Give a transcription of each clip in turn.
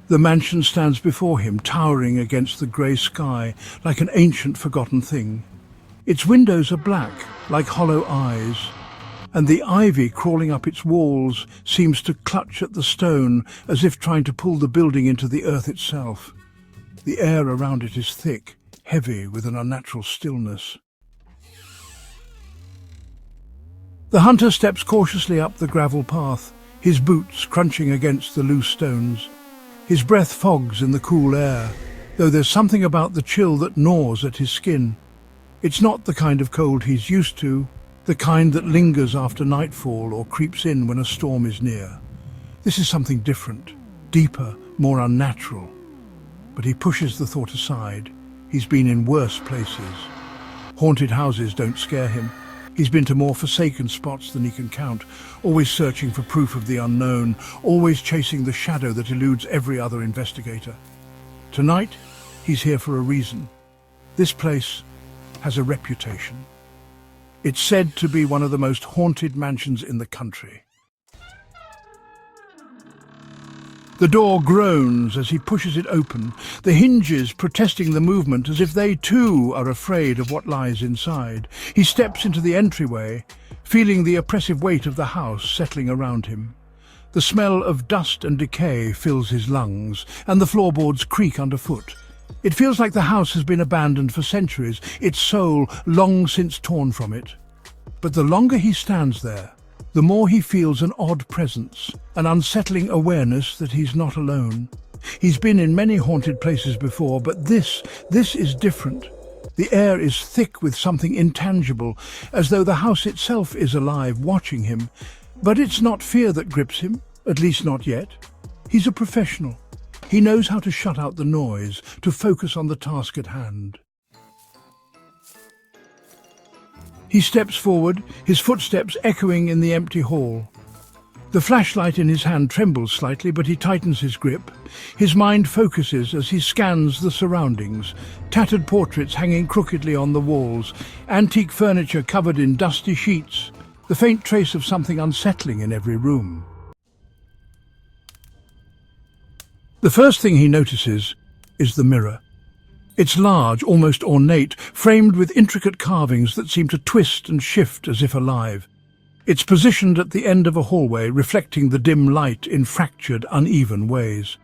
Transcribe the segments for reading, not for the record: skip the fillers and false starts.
The mansion stands before him, towering against the grey sky, like an ancient forgotten thing. Its windows are black, like hollow eyes, and the ivy crawling up its walls seems to clutch at the stone as if trying to pull the building into the earth itself. The air around it is thick, heavy with an unnatural stillness. The hunter steps cautiously up the gravel path, his boots crunching against the loose stones. His breath fogs in the cool air, though there's something about the chill that gnaws at his skin. It's not the kind of cold he's used to, the kind that lingers after nightfall or creeps in when a storm is near. This is something different, deeper, more unnatural. But he pushes the thought aside. He's been in worse places. Haunted houses don't scare him. He's been to more forsaken spots than he can count, always searching for proof of the unknown, always chasing the shadow that eludes every other investigator. Tonight, he's here for a reason. This place has a reputation. It's said to be one of the most haunted mansions in the country. The door groans as he pushes it open, the hinges protesting the movement as if they too are afraid of what lies inside. He steps into the entryway, feeling the oppressive weight of the house settling around him. The smell of dust and decay fills his lungs, and the floorboards creak underfoot. It feels like the house has been abandoned for centuries, its soul long since torn from it. But the longer he stands there, the more he feels an odd presence, an unsettling awareness that he's not alone. He's been in many haunted places before, but this is different. The air is thick with something intangible, as though the house itself is alive, watching him. But it's not fear that grips him, at least not yet. He's a professional. He knows how to shut out the noise, to focus on the task at hand. He steps forward, his footsteps echoing in the empty hall. The flashlight in his hand trembles slightly, but he tightens his grip. His mind focuses as he scans the surroundings. Tattered portraits hanging crookedly on the walls, antique furniture covered in dusty sheets, the faint trace of something unsettling in every room. The first thing he notices is the mirror. It's large, almost ornate, framed with intricate carvings that seem to twist and shift as if alive. It's positioned at the end of a hallway, reflecting the dim light in fractured, uneven ways.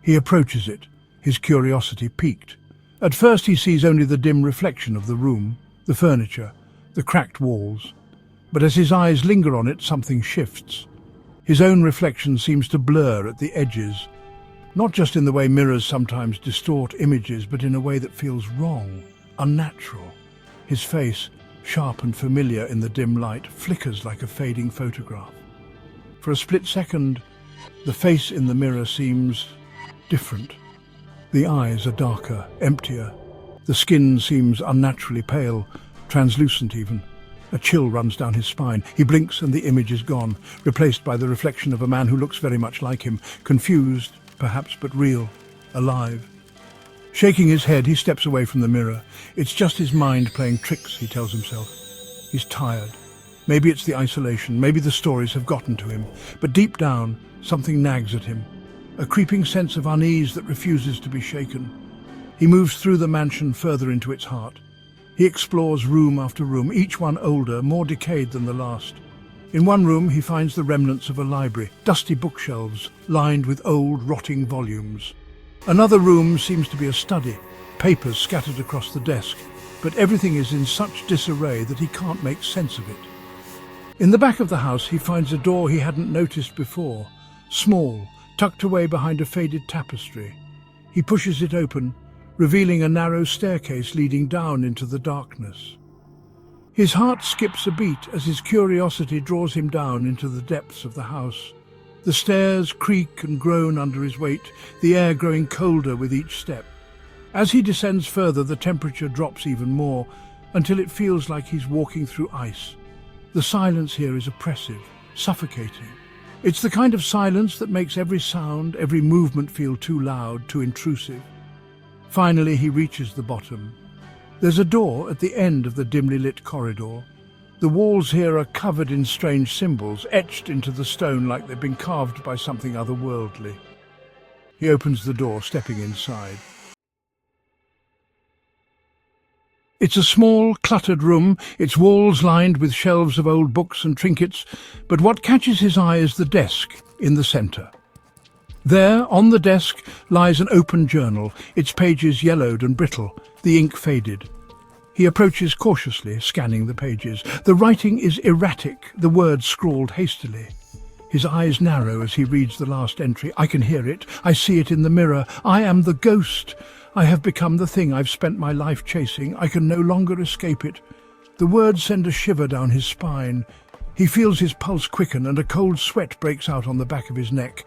He approaches it, his curiosity piqued. At first he sees only the dim reflection of the room, the furniture, the cracked walls. But as his eyes linger on it, something shifts. His own reflection seems to blur at the edges. Not just in the way mirrors sometimes distort images, but in a way that feels wrong, unnatural. His face, sharp and familiar in the dim light, flickers like a fading photograph. For a split second, the face in the mirror seems different. The eyes are darker, emptier. The skin seems unnaturally pale, translucent even. A chill runs down his spine. He blinks and the image is gone, replaced by the reflection of a man who looks very much like him, confused, perhaps, but real, alive. Shaking his head, he steps away from the mirror. It's just his mind playing tricks, he tells himself. He's tired. Maybe it's the isolation, maybe the stories have gotten to him. But deep down, something nags at him, a creeping sense of unease that refuses to be shaken. He moves through the mansion further into its heart. He explores room after room, each one older, more decayed than the last. In one room he finds the remnants of a library, dusty bookshelves lined with old, rotting volumes. Another room seems to be a study, papers scattered across the desk, but everything is in such disarray that he can't make sense of it. In the back of the house he finds a door he hadn't noticed before, small, tucked away behind a faded tapestry. He pushes it open, revealing a narrow staircase leading down into the darkness. His heart skips a beat as his curiosity draws him down into the depths of the house. The stairs creak and groan under his weight, the air growing colder with each step. As he descends further, the temperature drops even more, until it feels like he's walking through ice. The silence here is oppressive, suffocating. It's the kind of silence that makes every sound, every movement feel too loud, too intrusive. Finally, he reaches the bottom. There's a door at the end of the dimly lit corridor. The walls here are covered in strange symbols, etched into the stone like they've been carved by something otherworldly. He opens the door, stepping inside. It's a small, cluttered room, its walls lined with shelves of old books and trinkets, but what catches his eye is the desk in the centre. There, on the desk, lies an open journal, its pages yellowed and brittle, the ink faded. He approaches cautiously, scanning the pages. The writing is erratic, the words scrawled hastily. His eyes narrow as he reads the last entry. I can hear it. I see it in the mirror. I am the ghost. I have become the thing I've spent my life chasing. I can no longer escape it. The words send a shiver down his spine. He feels his pulse quicken and a cold sweat breaks out on the back of his neck.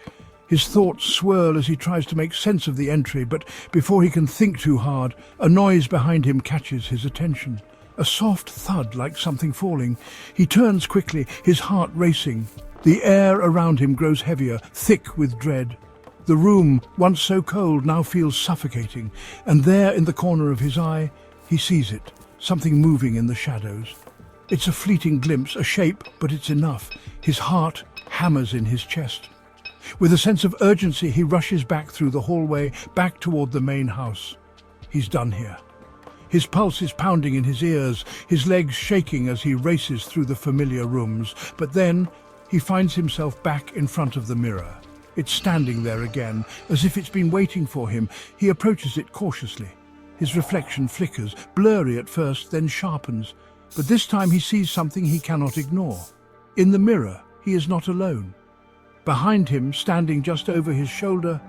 His thoughts swirl as he tries to make sense of the entry, but before he can think too hard, a noise behind him catches his attention. A soft thud like something falling. He turns quickly, his heart racing. The air around him grows heavier, thick with dread. The room, once so cold, now feels suffocating, and there in the corner of his eye, he sees it, something moving in the shadows. It's a fleeting glimpse, a shape, but it's enough. His heart hammers in his chest. With a sense of urgency, he rushes back through the hallway, back toward the main house. He's done here. His pulse is pounding in his ears, his legs shaking as he races through the familiar rooms. But then, he finds himself back in front of the mirror. It's standing there again, as if it's been waiting for him. He approaches it cautiously. His reflection flickers, blurry at first, then sharpens. But this time he sees something he cannot ignore. In the mirror, he is not alone. Behind him, standing just over his shoulder,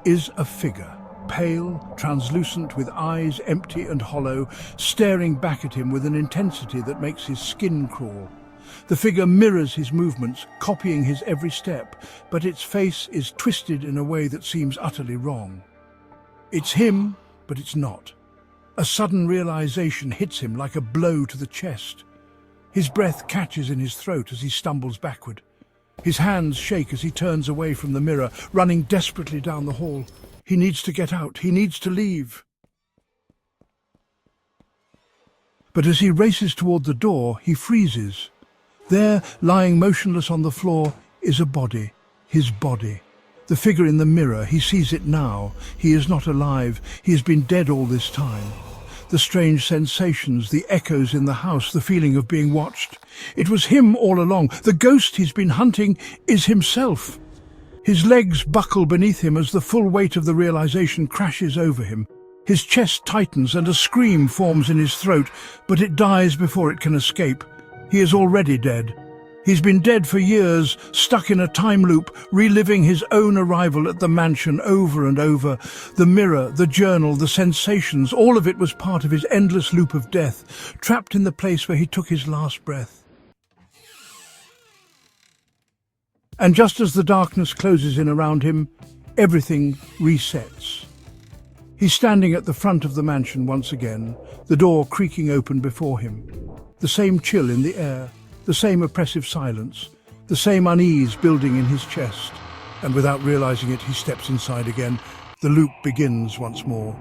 is a figure. Pale, translucent, with eyes empty and hollow, staring back at him with an intensity that makes his skin crawl. The figure mirrors his movements, copying his every step, but its face is twisted in a way that seems utterly wrong. It's him, but it's not. A sudden realization hits him like a blow to the chest. His breath catches in his throat as he stumbles backward. His hands shake as he turns away from the mirror, running desperately down the hall. He needs to get out. He needs to leave. But as he races toward the door, he freezes. There, lying motionless on the floor, is a body. His body. The figure in the mirror, he sees it now. He is not alive. He has been dead all this time. The strange sensations, the echoes in the house, the feeling of being watched. It was him all along. The ghost he's been hunting is himself. His legs buckle beneath him as the full weight of the realization crashes over him. His chest tightens and a scream forms in his throat, but it dies before it can escape. He is already dead. He's been dead for years, stuck in a time loop, reliving his own arrival at the mansion over and over. The mirror, the journal, the sensations, all of it was part of his endless loop of death, trapped in the place where he took his last breath. And just as the darkness closes in around him, everything resets. He's standing at the front of the mansion once again, the door creaking open before him. The same chill in the air, the same oppressive silence, the same unease building in his chest. And without realizing it, he steps inside again. The loop begins once more.